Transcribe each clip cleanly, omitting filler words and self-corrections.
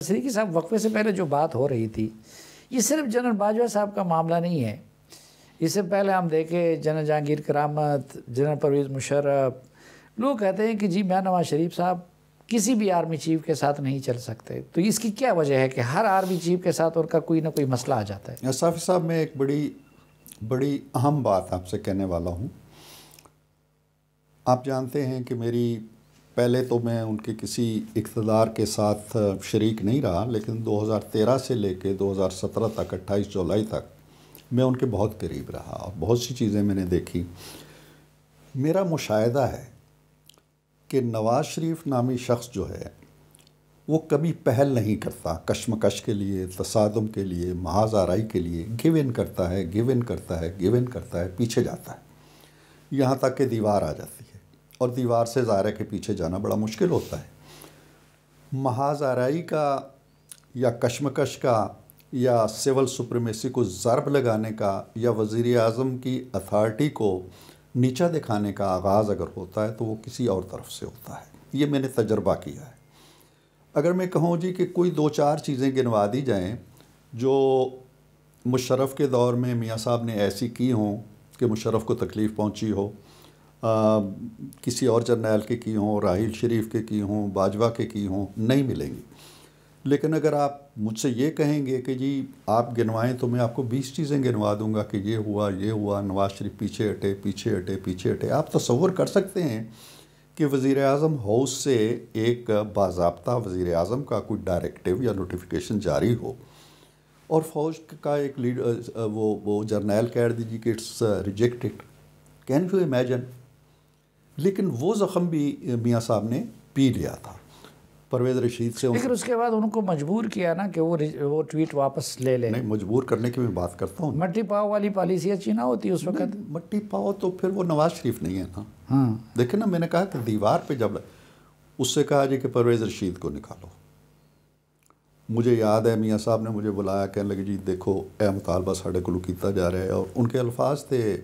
صدیقی صاحب وقفے سے پہلے جو بات ہو رہی تھی یہ صرف جنرل باجوہ صاحب کا معاملہ نہیں ہے. اس سے پہلے ہم دیکھیں جنرل جہانگیر کرامت، جنرل پرویز مشرف، لوگ کہتے ہیں کہ جی میاں نواز شریف صاحب کسی بھی آرمی چیف کے ساتھ نہیں چل سکتے. تو اس کی کیا وجہ ہے کہ ہر آرمی چیف کے ساتھ ان کا کوئی نہ کوئی مسئلہ آ جاتا ہے؟ صافی صاحب میں ایک بڑی اہم بات آپ سے کہنے والا ہوں. آپ جانتے ہیں کہ پہلے تو میں ان کے کسی اقتدار کے ساتھ شریک نہیں رہا، لیکن 2013 سے لے کے 2017 تک 28 جولائی تک میں ان کے بہت قریب رہا اور بہت سی چیزیں میں نے دیکھی. میرا مشاہدہ ہے کہ نواز شریف نامی شخص جو ہے وہ کبھی پہل نہیں کرتا کشمکش کے لیے، تصادم کے لیے، محاذ آرائی کے لیے. گیو ان کرتا ہے، پیچھے جاتا ہے یہاں تک کہ دیوار آ جاتی ہے، اور دیوار سے ظاہر ہے کہ پیچھے جانا بڑا مشکل ہوتا ہے. محاذ آرائی کا یا کشمکش کا یا سول سپریمیسی کو ضرب لگانے کا یا وزیر اعظم کی اتھارٹی کو نیچا دکھانے کا آغاز اگر ہوتا ہے تو وہ کسی اور طرف سے ہوتا ہے. یہ میں نے تجربہ کیا ہے. اگر میں کہوں جی کہ کوئی 2-4 چیزیں گنوا دی جائیں جو مشرف کے دور میں میاں صاحب نے ایسی کی ہوں کہ مشرف کو تکلیف پہنچی ہو، کسی اور جرنیل کے کی ہوں، راحیل شریف کے کی ہوں، باجوہ کے کی ہوں، نہیں ملیں گی. لیکن اگر آپ مجھ سے یہ کہیں گے کہ جی آپ گنوائیں تو میں آپ کو 20 چیزیں گنوا دوں گا کہ یہ ہوا، نواز شریف پیچھے ہٹے. آپ تصور کر سکتے ہیں کہ وزیر اعظم ہاؤس سے ایک باضابطہ وزیر اعظم کا کوئی ڈائریکٹیو یا نوٹیفیکیشن جاری ہو اور فوج کا ایک وہ جرنیل کہہ دیجیے کہ it's rejected. Can you imagine? لیکن وہ زخم بھی میاں صاحب نے پی لیا تھا پرویز رشید سے. لیکن اس کے بعد ان کو مجبور کیا نا کہ وہ ٹویٹ واپس لے لیں. نہیں، مجبور کرنے کی میں بات کرتا ہوں. مٹی پاؤ والی پالیسی اچھی نہ ہوتی اس وقت. مٹی پاؤ تو پھر وہ نواز شریف نہیں ہے نا. ہاں دیکھیں نا، میں نے کہا کہ دیوار پہ جب اس سے کہا جی کہ پرویز رشید کو نکالو. مجھے یاد ہے میاں صاحب نے مجھے بلایا، کہنے لگے جی دیکھو اے مطالبہ ساڑھے کلو کیتا جا رہا ہے، اور ان کے الفاظ تھے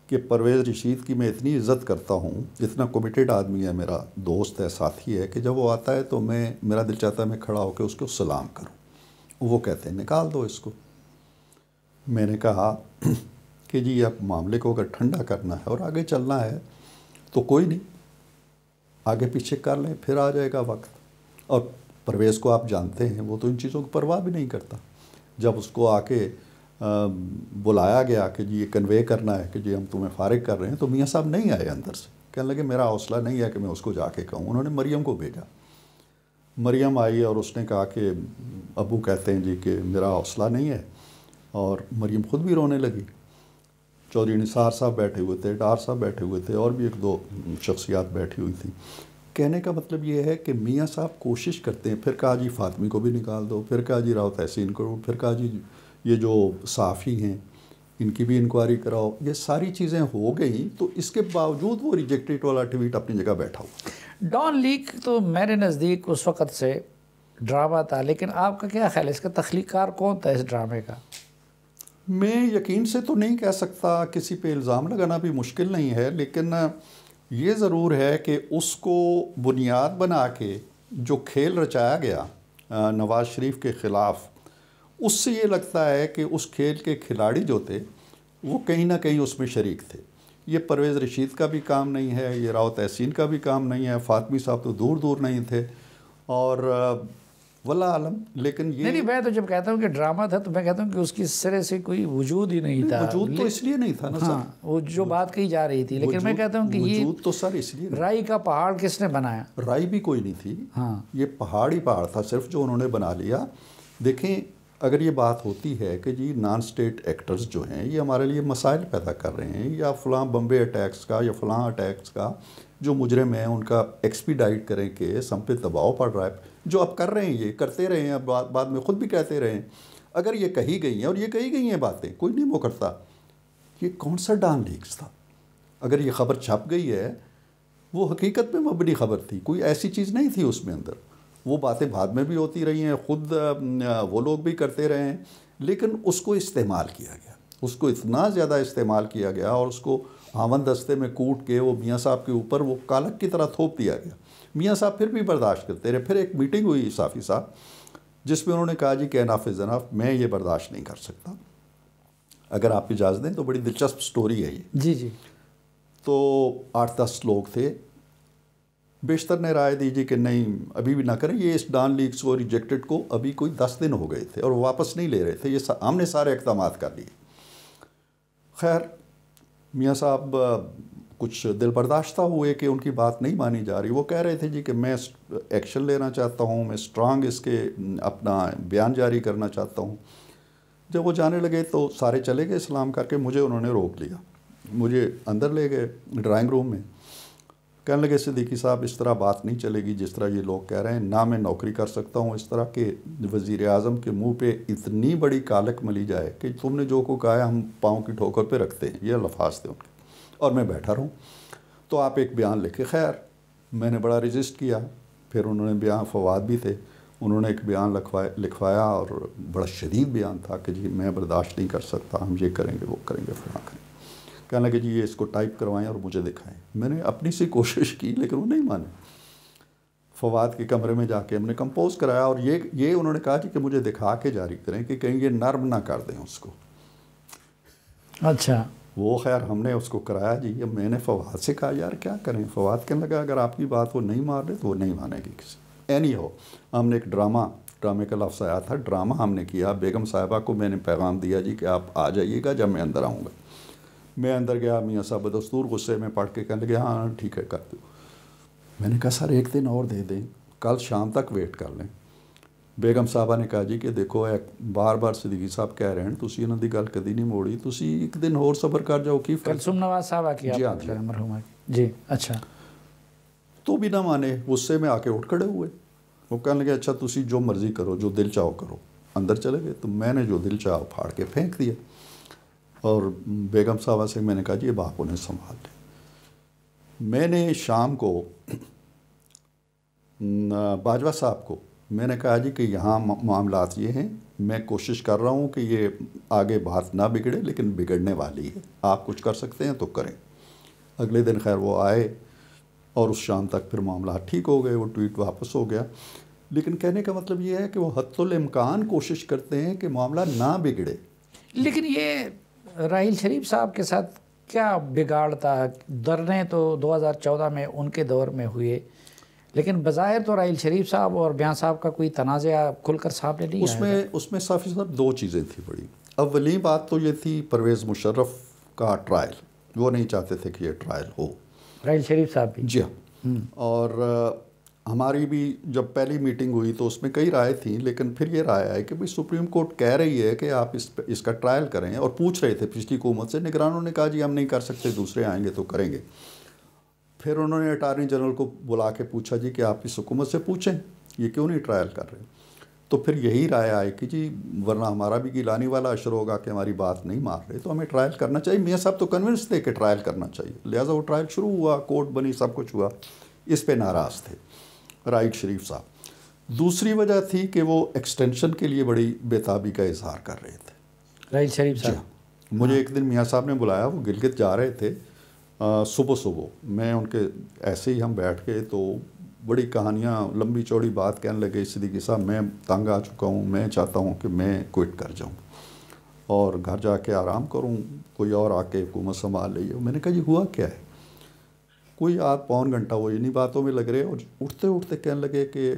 کہ پرویز رشید کی میں اتنی عزت کرتا ہوں، اتنا کمیٹیڈ آدمی ہے، میرا دوست ہے، ساتھی ہے، کہ جب وہ آتا ہے تو میرا دل چاہتا ہے میں کھڑا ہو کے اس کو سلام کروں. وہ کہتے ہیں نکال دو اس کو. میں نے کہا کہ جی اب معاملے کو اگر ٹھنڈا کرنا ہے اور آگے چلنا ہے تو کوئی نہیں، آگے پیچھے کر لیں، پھر آ جائے گا وقت. اور پرویز کو آپ جانتے ہیں، وہ تو ان چیزوں کی پرواہ بھی نہیں کرتا. جب اس کو آ کے بلایا گیا کہ جی یہ کنوے کرنا ہے کہ جی ہم تمہیں فارغ کر رہے ہیں، تو میاں صاحب نہیں آئے اندر سے. کہنے لگے میرا حوصلہ نہیں ہے کہ میں اس کو جا کے کہوں. انہوں نے مریم کو بھیجا. مریم آئی اور اس نے کہا کہ ابو کہتے ہیں جی کہ میرا حوصلہ نہیں ہے، اور مریم خود بھی رونے لگی. چودھری نثار صاحب بیٹھے ہوئے تھے، ڈار صاحب بیٹھے ہوئے تھے، اور بھی 1-2 شخصیات بیٹھی ہوئی تھیں. کہنے کا مطلب یہ ہے کہ میاں صاحب کوشش کرتے ہیں. پھر کہا جی فاطمی کو بھی نکال دو، پھر کہا جی راؤ تحسین کو، پھر کہا جی یہ جو صحافی ہیں ان کی بھی انکوائری کراؤ. یہ ساری چیزیں ہو گئیں، تو اس کے باوجود وہ ریجیکٹڈ والا ٹویٹ اپنی جگہ بیٹھا ہوا. ڈان لیک تو میرے نزدیک اس وقت سے ڈرامہ تھا، لیکن آپ کا کیا خیال ہے اس کا تخلیق کار کون تھا اس ڈرامے کا؟ میں یقین سے تو نہیں کہہ سکتا، کسی پہ الزام لگانا بھی مشکل نہیں ہے، لیکن یہ ضرور ہے کہ اس کو بنیاد بنا کے جو کھیل رچایا گیا نواز شریف کے خلاف، اس سے یہ لگتا ہے کہ اس کھیل کے کھلاڑی جو تھے وہ کہیں نہ کہیں اس میں شریک تھے. یہ پرویز رشید کا بھی کام نہیں ہے، یہ راؤ تحسین کا بھی کام نہیں ہے، فاطمی صاحب تو دور دور نہیں تھے، اور واللہ عالم. لیکن یہ نہیں، میں تو جب کہتا ہوں کہ ڈرامہ تھا تو میں کہتا ہوں کہ اس کی سرے سے کوئی وجود ہی نہیں تھا. وجود تو اس لیے نہیں تھا نا سر، ہاں وہ جو بات کہی جا رہی تھی. لیکن میں کہتا ہوں کہ یہ وجود تو سر اس لیے رائی کا پہاڑ کس نے بنایا؟ رائی بھی کوئی نہیں تھی. ہاں یہ پہاڑ ہی پہاڑ تھا صرف جو انہوں نے بنا لیا. دیکھیں اگر یہ بات ہوتی ہے کہ جی نان سٹیٹ ایکٹرز جو ہیں یہ ہمارے لیے مسائل پیدا کر رہے ہیں، یا فلاں بمبے اٹیکس کا یا فلاں اٹیکس کا جو مجرم ہیں ان کا ایکسپیڈائٹ کریں کہ ہم پہ دباؤ پڑ رہا ہے، جو اب کر رہے ہیں، یہ کرتے رہے ہیں، بعد میں خود بھی کہتے رہے ہیں. اگر یہ کہی گئی ہیں، اور یہ کہی گئی ہیں باتیں، کوئی نہیں مکرتا. یہ کون سا ڈان لیکس تھا؟ اگر یہ خبر چھپ گئی ہے وہ حقیقت پہ مبنی خبر تھی، کوئی ایسی چیز نہیں تھی اس میں اندر. وہ باتیں بعد میں بھی ہوتی رہی ہیں، خود وہ لوگ بھی کرتے رہے ہیں، لیکن اس کو استعمال کیا گیا، اس کو اتنا زیادہ استعمال کیا گیا اور اس کو ہاون دستے میں کوٹ کے وہ میاں صاحب کے اوپر وہ کالک کی طرح تھوپ دیا گیا. میاں صاحب پھر بھی برداشت کرتے رہے. پھر ایک میٹنگ ہوئی صافی صاحب، جس میں انہوں نے کہا جی کہ انف از انف، میں یہ برداشت نہیں کر سکتا، اگر آپ اجازت دیں تو بڑی دلچسپ سٹوری ہے یہ. جی جی. تو 8-10 لوگ تھے، بیشتر نے رائے دی جی کہ نہیں ابھی بھی نہ کریں، یہ اس ڈان لیگز کو ریجیکٹڈ کو ابھی کوئی 10 دن ہو گئے تھے اور واپس نہیں لے رہے تھے، یہ ہم نے سارے اقدامات کر لیے. خیر میاں صاحب کچھ دل برداشتہ ہوئے کہ ان کی بات نہیں مانی جا رہی. وہ کہہ رہے تھے جی کہ میں ایکشن لینا چاہتا ہوں، میں اسٹرانگ اس کے اپنا بیان جاری کرنا چاہتا ہوں. جب وہ جانے لگے تو سارے چلے گئے سلام کر کے، مجھے انہوں نے روک لیا. مجھے اندر لے گئے ڈرائنگ روم میں، کہنے لگے صدیقی صاحب اس طرح بات نہیں چلے گی جس طرح یہ لوگ کہہ رہے ہیں، نہ میں نوکری کر سکتا ہوں اس طرح کہ وزیر اعظم کے منہ پہ اتنی بڑی کالک ملی جائے کہ تم نے جو کو کہا ہے ہم پاؤں کی ٹھوکر پہ رکھتے ہیں. یہ الفاظ تھے ان کے، اور میں بیٹھا رہوں تو آپ ایک بیان لکھے. خیر میں نے بڑا رجسٹ کیا، پھر انہوں نے بیان، فواد بھی تھے، انہوں نے ایک بیان لکھوایا اور بڑا شدید بیان تھا کہ جی میں برداشت نہیں کر سکتا، ہم یہ کریں گے وہ کریں گے فلاں کریں گے. کہنے لگے جی یہ اس کو ٹائپ کروائیں اور مجھے دکھائیں. میں نے اپنی سی کوشش کی لیکن وہ نہیں مانے. فواد کے کمرے میں جا کے ہم نے کمپوز کرایا اور یہ انہوں نے کہا جی کہ مجھے دکھا کے جاری کریں کہ کہیں یہ نرم نہ کر دیں اس کو. اچھا. وہ خیر ہم نے اس کو کرایا جی. اب میں نے فواد سے کہا یار کیا کریں، فواد کہنے لگا اگر آپ کی بات وہ نہیں مان رہے تو وہ نہیں مانے گی کسی. اینی ہو ہم نے ایک ڈرامے کا لفظ آیا تھا، ڈرامہ ہم نے کیا. بیگم صاحبہ کو میں نے پیغام دیا جی کہ آپ آ جائیے گا جب میں اندر آؤں گا. میں اندر گیا، میاں صاحب بدستور غصے میں پڑھ کے کہنے لگے ہاں ٹھیک ہے کر دو. میں نے کہا سر ایک دن اور دے دیں، کل شام تک ویٹ کر لیں. بیگم صاحبہ نے کہا جی کہ دیکھو بار بار صدیقی صاحب کہہ رہے ہیں تسی انہوں دی گل کدی نہیں موڑی، تسی ایک دن اور صبر کر جاؤ. کی کلثوم نواز صاحبہ کی جی آپ ہاں مرحومہ جی. اچھا. تو بھی نہ مانے، غصے میں آ کے اٹھ کھڑے ہوئے. وہ کہنے لگے اچھا تسی جو مرضی کرو، جو دل چاہو کرو. اندر چلے گئے تو میں نے جو دل چاہو پھاڑ کے پھینک دیا. اور بیگم صاحبہ سے میں نے کہا جی اب آپ انہیں سنبھال لیں. میں نے شام کو باجوہ صاحب کو میں نے کہا جی کہ یہاں معاملات یہ ہیں، میں کوشش کر رہا ہوں کہ یہ آگے بات نہ بگڑے لیکن بگڑنے والی ہے، آپ کچھ کر سکتے ہیں تو کریں. اگلے دن خیر وہ آئے اور اس شام تک پھر معاملات ٹھیک ہو گئے، وہ ٹویٹ واپس ہو گیا. لیکن کہنے کا مطلب یہ ہے کہ وہ حتی الامکان کوشش کرتے ہیں کہ معاملہ نہ بگڑے. لیکن یہ راحیل شریف صاحب کے ساتھ کیا بگاڑ تھا؟ دھرنے تو 2014 میں ان کے دور میں ہوئے، لیکن بظاہر تو راحیل شریف صاحب اور بیان صاحب کا کوئی تنازعہ کھل کر سامنے نہیں آیا. اس میں صافی صاحب دو چیزیں تھیں بڑی. اولی بات تو یہ تھی پرویز مشرف کا ٹرائل، وہ نہیں چاہتے تھے کہ یہ ٹرائل ہو. راحیل شریف صاحب بھی؟ جی ہاں. اور ہماری بھی جب پہلی میٹنگ ہوئی تو اس میں کئی رائے تھیں، لیکن پھر یہ رائے آئی کہ بھئی سپریم کورٹ کہہ رہی ہے کہ آپ اس کا ٹرائل کریں، اور پوچھ رہے تھے پچھلی حکومت سے. نگرانوں نے کہا جی ہم نہیں کر سکتے، دوسرے آئیں گے تو کریں گے. پھر انہوں نے اٹارنی جنرل کو بلا کے پوچھا جی کہ آپ اس حکومت سے پوچھیں یہ کیوں نہیں ٹرائل کر رہے. تو پھر یہی رائے آئی کہ جی ورنہ ہمارا بھی گیلانی والا اشر ہوگا کہ ہماری بات نہیں مان رہے، تو ہمیں ٹرائل کرنا چاہیے. میاں صاحب تو کنونس تھے کہ ٹرائل کرنا چاہیے، لہٰذا وہ ٹرائل شروع ہوا، کورٹ بنی، سب کچھ ہوا. اس پہ ناراض تھے راحیل شریف صاحب. دوسری وجہ تھی کہ وہ ایکسٹینشن کے لیے بڑی بےتابی کا اظہار کر رہے تھے. راحیل شریف صاحب مجھے ایک دن میاں صاحب نے بلایا، وہ گلگت جا رہے تھے صبح میں ان کے ایسے ہی ہم بیٹھ گئے تو بڑی کہانیاں، لمبی چوڑی بات کہنے لگے. صدیقی صاحب میں تنگ آ چکا ہوں، میں چاہتا ہوں کہ میں کوئٹ کر جاؤں اور گھر جا کے آرام کروں، کوئی اور آ کے حکومت سنبھال لئیے. میں نے کہا جی ہوا کیا ہے؟ کوئی آدھ پون گھنٹہ وہ انہی باتوں میں لگ رہے، اور اٹھتے اٹھتے کہنے لگے کہ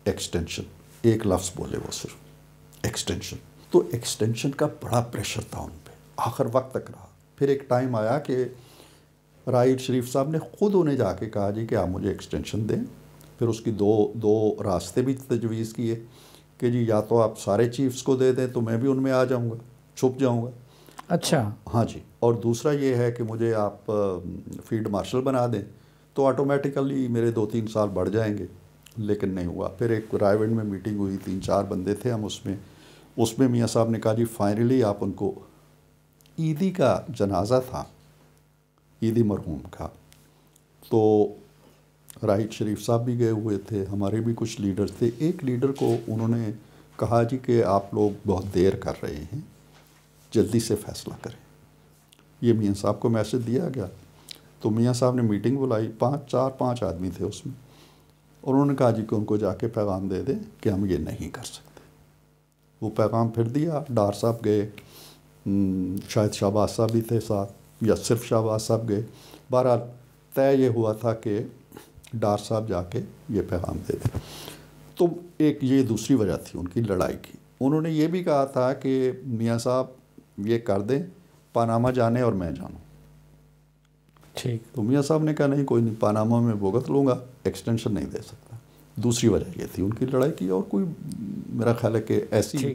ایکسٹینشن. ایک لفظ بولے وہ صرف ایکسٹینشن. تو ایکسٹینشن کا بڑا پریشر تھا ان پہ، آخر وقت تک رہا. پھر ایک ٹائم آیا کہ راحیل شریف صاحب نے خود انہیں جا کے کہا جی کہ آپ مجھے ایکسٹینشن دیں. پھر اس کی دو راستے بھی تجویز کیے کہ جی یا تو آپ سارے چیفز کو دے دیں تو میں بھی ان میں آ جاؤں گا، چھپ جاؤں گا. اچھا. ہاں جی. اور دوسرا یہ ہے کہ مجھے آپ فیلڈ مارشل بنا دیں تو آٹومیٹیکلی میرے 2-3 سال بڑھ جائیں گے. لیکن نہیں ہوا. پھر ایک رائے ونڈ میں میٹنگ ہوئی، 3-4 بندے تھے ہم اس میں میاں صاحب نے کہا جی فائنلی آپ ان کو، عیدی کا جنازہ تھا، عیدی مرحوم کا، تو راحیل شریف صاحب بھی گئے ہوئے تھے، ہمارے بھی کچھ لیڈر تھے. ایک لیڈر کو انہوں نے کہا جی کہ آپ لوگ بہت دیر کر رہے ہیں، جلدی سے فیصلہ کریں. یہ میاں صاحب کو میسج دیا گیا. تو میاں صاحب نے میٹنگ بلائی، 4-5 آدمی تھے اس میں، اور انہوں نے کہا جی کہ ان کو جا کے پیغام دے دیں کہ ہم یہ نہیں کر سکتے. وہ پیغام پھر دیا. ڈار صاحب گئے, شاید شہباز صاحب بھی تھے ساتھ یا صرف شہباز صاحب گئے. بہرحال طے یہ ہوا تھا کہ ڈار صاحب جا کے یہ پیغام دے دیں. تو ایک یہ دوسری وجہ تھی ان کی لڑائی کی. انہوں نے یہ بھی کہا تھا کہ میاں صاحب یہ کر دیں, پاناما جانے اور میں جانوں. ٹھیک. تو میاں صاحب نے کہا نہیں کوئی نہیں, پاناما میں بھگت لوں گا, ایکسٹینشن نہیں دے سکتا. دوسری وجہ یہ تھی ان کی لڑائی کی, اور کوئی میرا خیال ہے کہ ایسی